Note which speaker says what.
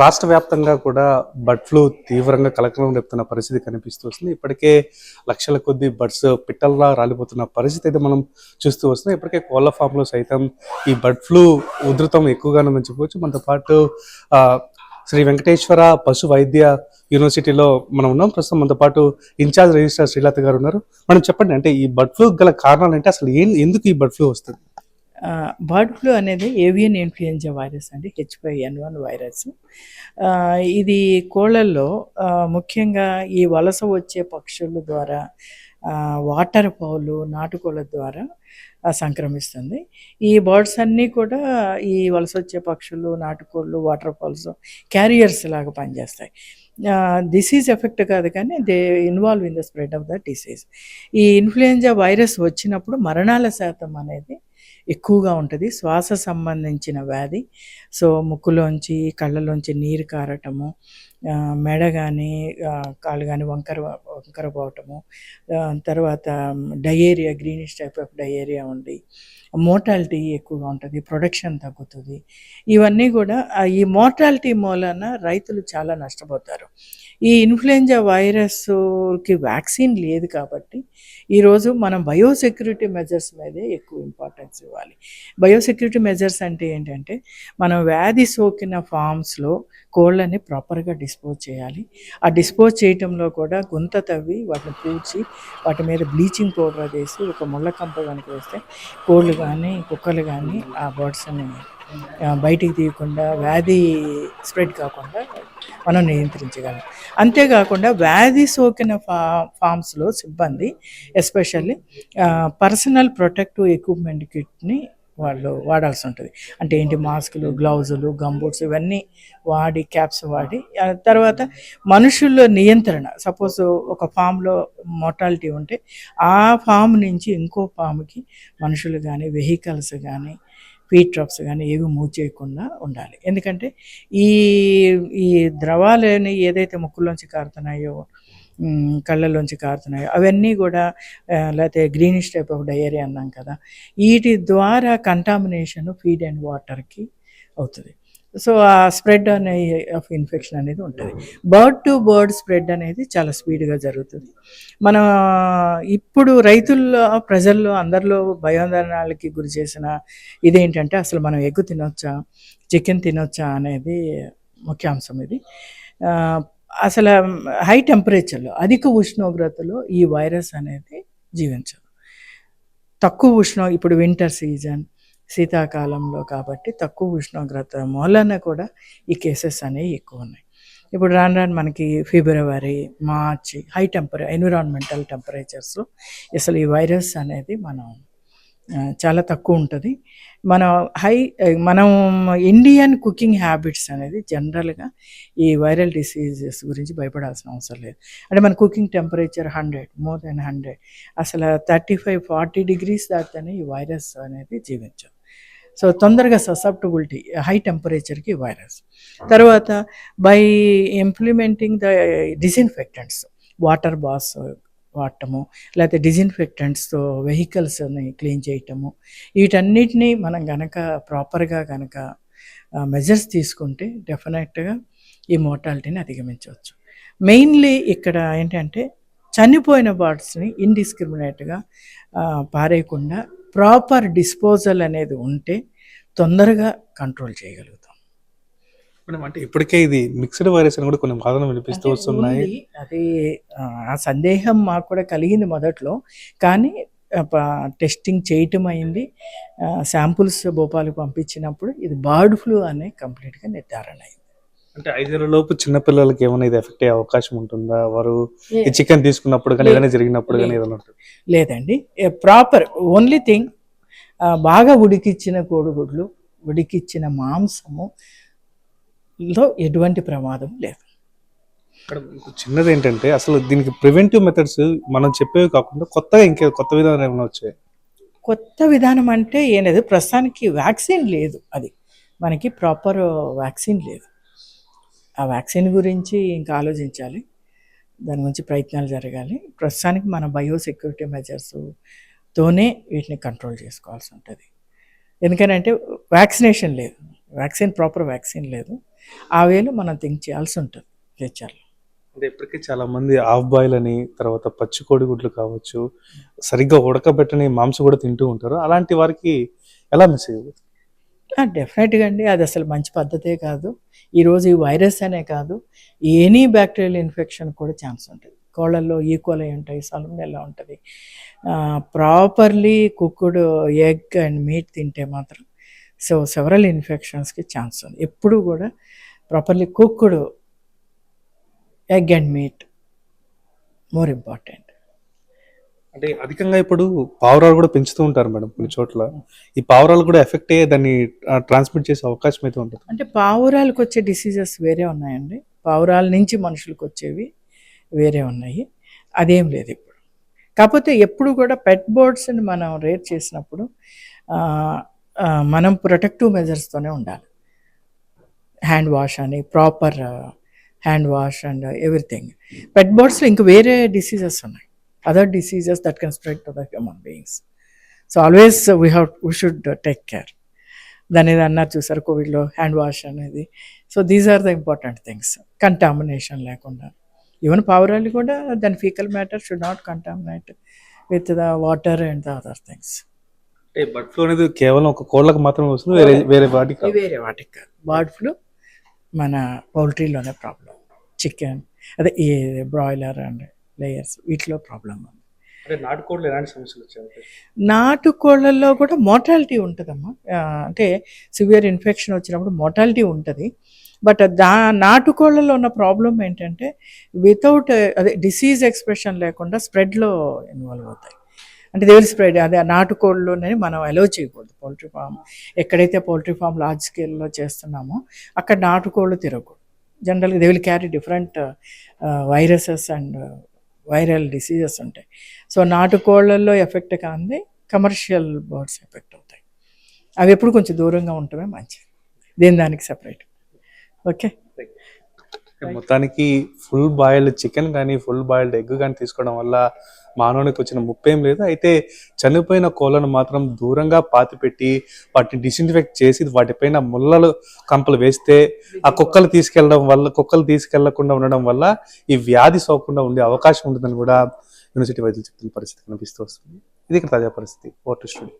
Speaker 1: రాష్ట్ర వ్యాప్తంగా కూడా బర్డ్ ఫ్లూ తీవ్రంగా కలకలం రేపుతున్న పరిస్థితి కనిపిస్తూ వస్తుంది. ఇప్పటికే లక్షల కొద్దీ బర్డ్స్ పిట్టల్లా రాలిపోతున్న పరిస్థితి అయితే మనం చూస్తూ వస్తున్నాం. ఇప్పటికే కోళ్ల ఫామ్‌లో సైతం ఈ బర్డ్ ఫ్లూ ఉధృతం ఎక్కువగానే ఉందని చెప్పుకోవచ్చు. మనతో పాటు ఆహ్, శ్రీ వెంకటేశ్వర పశు వైద్య యూనివర్సిటీలో మనం ఉన్నాం. ప్రస్తుతం మనతో పాటు ఇన్ఛార్జ్ రిజిస్ట్రార్ శ్రీలత గారు ఉన్నారు. మనం చెప్పండి, అంటే ఈ బర్డ్ ఫ్లూ గల కారణాలేంటి? అసలు ఎందుకు ఈ బర్డ్ ఫ్లూ వస్తుంది?
Speaker 2: బర్డ్ ఫ్లూ అనేది ఏవియన్ ఇన్ఫ్లుయెంజా వైరస్ అండి, H5N1 వైరస్. ఇది కోళ్ళల్లో ముఖ్యంగా ఈ వలస వచ్చే పక్షుల ద్వారా, వాటర్ పౌలు నాటుకోళ్ళ ద్వారా సంక్రమిస్తుంది. ఈ బర్డ్స్ అన్నీ కూడా ఈ వలస వచ్చే పక్షులు, నాటుకోళ్ళు, వాటర్ పౌల్స్ క్యారియర్స్ లాగా పనిచేస్తాయి. డిసీజ్ ఎఫెక్ట్ కాదు, కానీ they involve in the spread of the disease. ఈ ఇన్ఫ్లుయెంజా వైరస్ వచ్చినప్పుడు మరణాల శాతం అనేది ఎక్కువగా ఉంటుంది. శ్వాస సంబంధించిన వ్యాధి. సో ముక్కులోంచి కళ్ళలోంచి నీరు కారటము, మెడ కానీ కాళ్ళు కానీ వంకర పోవటము, తర్వాత diarrhoea, greenish type of diarrhoea ఉండి మోర్టాలిటీ ఎక్కువగా ఉంటుంది, ప్రొడక్షన్ తగ్గుతుంది. ఇవన్నీ కూడా ఈ మోర్టాలిటీ మూలన రైతులు చాలా నష్టపోతారు. ఈ ఇన్ఫ్లుయెంజా వైరస్కి వ్యాక్సిన్ లేదు కాబట్టి ఈరోజు మనం బయోసెక్యూరిటీ మెజర్స్ మీదే ఎక్కువ ఇంపార్టెన్స్ ఇవ్వాలి. బయోసెక్యూరిటీ మెజర్స్ అంటే ఏంటంటే, మనం వ్యాధి సోకిన ఫామ్స్లో కోళ్ళని ప్రాపర్గా డిస్పోజ్ చేయాలి. ఆ డిస్పోజ్ చేయటంలో కూడా గుంత తవ్వి వాటిని పూడ్చి వాటి మీద బ్లీచింగ్ పౌడర్ వేసి ఒక ముళ్ళ కంప కనుక వేస్తే కోళ్ళు కానీ కుక్కలు కానీ ఆ బర్డ్స్ని బయటికి తీయకుండా, వ్యాధి స్ప్రెడ్ కాకుండా మనం నియంత్రించగలం. అంతేకాకుండా వ్యాధి సోకిన ఫామ్స్లో సిబ్బంది ఎస్పెషల్లీ పర్సనల్ ప్రొటెక్టివ్ ఎక్విప్మెంట్ కిట్ని వాళ్ళు వాడాల్సి ఉంటుంది. అంటే ఏంటి, మాస్కులు, గ్లౌజులు, గంబూట్స్ ఇవన్నీ వాడి, క్యాప్స్ వాడి, తర్వాత మనుషుల్లో నియంత్రణ. సపోజ్ ఒక ఫామ్లో మోర్టాలిటీ ఉంటే ఆ ఫామ్ నుంచి ఇంకో ఫామ్కి మనుషులు కానీ, వెహికల్స్ కానీ, ఫీడ్ ట్రప్స్ కానీ ఏవి మూవ్ చేయకుండా ఉండాలి. ఎందుకంటే ఈ ఈ ద్రవాలని ఏదైతే ముక్కుల్లోంచి కారుతున్నాయో, కళ్ళల్లోంచి కారుతున్నాయో అవన్నీ కూడా, లేకపోతే గ్రీనిష్ టైప్ ఆఫ్ డయేరియా అన్నాం కదా, వీటి ద్వారా కంటామినేషన్ ఫీడ్ అండ్ వాటర్కి అవుతుంది. సో ఆ స్ప్రెడ్ అనే ఆఫ్ ఇన్ఫెక్షన్ అనేది ఉంటుంది. బర్డ్ టు బర్డ్ స్ప్రెడ్ అనేది చాలా స్పీడ్గా జరుగుతుంది. మన ఇప్పుడు రైతుల్లో, ప్రజల్లో, అందరిలో భయాందోళనలకి గురి చేసిన ఇదేంటంటే, అసలు మనం ఎగ్ తినొచ్చా, చికెన్ తినొచ్చా అనేది ముఖ్యాంశం. ఇది అసలు హై టెంపరేచర్లో, అధిక ఉష్ణోగ్రతలో ఈ వైరస్ అనేది జీవించదు. తక్కువ ఇప్పుడు వింటర్ సీజన్, శీతాకాలంలో కాబట్టి తక్కువ ఉష్ణోగ్రత మూలన కూడా ఈ కేసెస్ అనేవి ఎక్కువ ఉన్నాయి. ఇప్పుడు రాను రాను మనకి ఫిబ్రవరి, మార్చి ఎన్విరాన్మెంటల్ టెంపరేచర్స్లో అసలు ఈ వైరస్ అనేది చాలా తక్కువ ఉంటుంది. మనం ఇండియన్ కుకింగ్ హ్యాబిట్స్ అనేది జనరల్గా ఈ వైరల్ డిసీజెస్ గురించి భయపడాల్సిన అవసరం లేదు. అంటే మన కుకింగ్ టెంపరేచర్ 100, మోర్ దెన్ 100, అసలు 35-40 డిగ్రీస్ దాటితేనే ఈ వైరస్ అనేది జీవించదు. సో తొందరగా ససెప్టబిలిటీ హై టెంపరేచర్కి వైరస్. తర్వాత by implementing the disinfectants, water bath వాడటము, లేకపోతే డిజిన్ఫెక్టెంట్స్తో వెహికల్స్ని క్లీన్ చేయటము, వీటన్నిటినీ మనం గనక ప్రాపర్గా గనక మెజర్స్ తీసుకుంటే డెఫినెట్గా ఈ మోర్టాలిటీని అధిగమించవచ్చు. మెయిన్లీ ఇక్కడ ఏంటంటే, చనిపోయిన బర్డ్స్ని ఇండిస్క్రిమినేట్గా పారేయకుండా ప్రాపర్ డిస్పోజల్ అనేది ఉంటే తొందరగా కంట్రోల్ చేయగలుగుతాం.
Speaker 1: అంటే ఇప్పటికే ఇది మిక్స్డ్ వైరస్ అని కూడా కొన్ని వాదనలు వినిపిస్తూ వస్తున్నాయి.
Speaker 2: అది ఆ సందేహం మాకు కూడా కలిగింది మొదట్లో, కానీ టెస్టింగ్ చేయటం అయింది. శాంపుల్స్ భోపాల్కి పంపించినప్పుడు ఇది బర్డ్ ఫ్లూ అనే కంప్లీట్గా నిర్ధారణ అయింది.
Speaker 1: అంటే 5 ఏళ్ల లోపు చిన్నపిల్లలకి ఏమైనా ఇది ఎఫెక్ట్ అయ్యే అవకాశం ఉంటుందా? వారు ఈ చికెన్ తీసుకున్నప్పుడు కానీ, ఏదైనా జరిగినప్పుడు కానీ ఏదైనా ఉంటుంది?
Speaker 2: లేదండి, ప్రాపర్ ఓన్లీ థింగ్, బాగా ఉడికిచ్చిన కోడిగుడ్లు, ఉడికిచ్చిన మాంసము లో ఎటువంటి ప్రమాదం లేదు.
Speaker 1: ఇక్కడ చిన్నది ఏంటంటే, అసలు దీనికి ప్రివెంటివ్ మెథడ్స్ మనం చెప్పేవి కాకుండా కొత్తగా కొత్త విధానం ఏమైనా వచ్చాయి?
Speaker 2: కొత్త విధానం అంటే ఏం లేదు, ప్రస్తుతానికి వ్యాక్సిన్ లేదు. అది మనకి ప్రాపర్ వ్యాక్సిన్ లేదు. ఆ వ్యాక్సిన్ గురించి ఇంకా ఆలోచించాలి, దాని గురించి ప్రయత్నాలు జరగాలి. ప్రస్తుతానికి మన బయోసెక్యూరిటీ మెజర్స్తోనే వీటిని కంట్రోల్ చేసుకోవాల్సి ఉంటుంది. ఎందుకనంటే వ్యాక్సినేషన్ లేదు. వ్యాక్సిన్, ప్రాపర్ వ్యాక్సిన్ లేదు. ఆ వేలో మనం థింక్ చేయాల్సి ఉంటుంది ఫ్యూచర్లో.
Speaker 1: అంటే ఇప్పటికీ చాలా మంది హాఫ్ బాయిల్ అని, తర్వాత పచ్చి కోడిగుడ్లు కావచ్చు, సరిగ్గా ఉడకబెట్టని మాంసం కూడా తింటూ ఉంటారు. అలాంటి వారికి ఎలా మెసేజ్ ఇవ్వచ్చు?
Speaker 2: డెఫినెట్గా అండి, అది అసలు మంచి పద్ధతే కాదు. ఈరోజు ఈ వైరస్ అనే కాదు, ఎనీ బ్యాక్టీరియల్ ఇన్ఫెక్షన్ కూడా ఛాన్స్ ఉంటుంది. కోళ్ళల్లో ఈకోలై ఉంటాయి, సల్మోనెల్లా ఉంటుంది. Properly cooked egg and meet తింటే మాత్రం సెవరల్ ఇన్ఫెక్షన్స్కి ఛాన్స్ ఉంది. ఎప్పుడు కూడా properly cooked egg and meet more important.
Speaker 1: అంటే అధికంగా ఇప్పుడు పావురాలు కూడా పెంచుతూ ఉంటారు మేడం కొన్ని చోట్ల. ఈ పావురాలు కూడా ఎఫెక్ట్ అయ్యే దాన్ని ట్రాన్స్మిట్ చేసే అవకాశం అయితే ఉంటుంది.
Speaker 2: అంటే పావురాలకు వచ్చే డిసీజెస్ వేరే ఉన్నాయండి, పావురాల నుంచి మనుషులకు వచ్చేవి వేరే ఉన్నాయి. అదేం లేదు ఇప్పుడు. కాకపోతే ఎప్పుడు కూడా పెట్ బర్డ్స్ని మనం రేట్ చేసినప్పుడు మనం ప్రొటెక్టివ్ మెజర్స్తోనే ఉండాలి. హ్యాండ్ వాష్ అని, proper hand wash and everything. Pet బర్డ్స్లో ఇంక వేరే డిసీజెస్ ఉన్నాయి, other diseases that can spread to the human beings. So always we should take care. దాని ఏదో అన్నారు చూసారు కోవిడ్లో, హ్యాండ్ వాష్ అనేది. So these are the important things. Contamination లేకుండా, ఈవెన్ పావురాలు కూడా దాని faecal matter should not contaminate with the water and the other things.
Speaker 1: అంటే బర్డ్ ఫ్లూ అనేది కేవలం ఒక కోళ్ళకు మాత్రమే వస్తుంది, వేరే వేరే వాటికి కాదు.
Speaker 2: వేరే వాటికి కాదు. బర్డ్ ఫ్లూ మన పౌల్ట్రీలోనే ప్రాబ్లం, చికెన్ అదే ఈ బ్రాయిలర్ అండ్ లేయర్స్ వీటిలో ప్రాబ్లం ఉంది.
Speaker 1: అంటే నాటుకోళ్ళు ఎలాంటి సమస్యలు వచ్చాయి?
Speaker 2: నాటుకోళ్ళల్లో కూడా మోర్టాలిటీ ఉంటుందమ్మా. అంటే సివియర్ ఇన్ఫెక్షన్ వచ్చినప్పుడు మోర్టాలిటీ ఉంటుంది. బట్ నాటుకోళ్ళలో ఉన్న ప్రాబ్లం ఏంటంటే వితౌట్ అదే డిసీజ్ ఎక్స్ప్రెషన్ లేకుండా స్ప్రెడ్లో ఇన్వాల్వ్ అవుతాయి. అంటే దే విల్ స్ప్రెడ్. అదే నాటుకోళ్ళలోనే మనం అలో చేయకూడదు. పౌల్ట్రీ ఫామ్ ఎక్కడైతే పౌల్ట్రీ ఫామ్ లార్జ్ స్కేల్లో చేస్తున్నామో అక్కడ నాటుకోళ్ళు తిరగకూడదు. జనరల్గా they will carry different viruses and viral diseases ఉంటాయి. సో నాటుకోళ్ళల్లో ఎఫెక్ట్ కాంది కమర్షియల్ బర్డ్స్ ఎఫెక్ట్ అవుతాయి. అవి ఎప్పుడు కొంచెం దూరంగా ఉండటమే మంచిది, దానికి సెపరేట్. ఓకే.
Speaker 1: మొత్తానికి ఫుల్ బాయిల్డ్ చికెన్ కానీ ఫుల్ బాయిల్డ్ ఎగ్ కానీ తీసుకోవడం వల్ల మానవునికి వచ్చిన ముప్పేం లేదు. అయితే చనిపోయిన కోళ్ళను మాత్రం దూరంగా పాతిపెట్టి వాటిని డిస్ఇన్ఫెక్ట్ చేసి వాటిపైన ముళ్ళలు కంపలు వేస్తే ఆ కుక్కలు తీసుకెళ్లకుండా ఉండడం వల్ల ఈ వ్యాధి సోకకుండా ఉండే అవకాశం ఉంటుందని కూడా యూనివర్సిటీ వైద్యులు చెప్తున్న పరిస్థితి కనిపిస్తూ వస్తుంది. ఇది ఇక్కడ తాజా పరిస్థితి. Vote studio.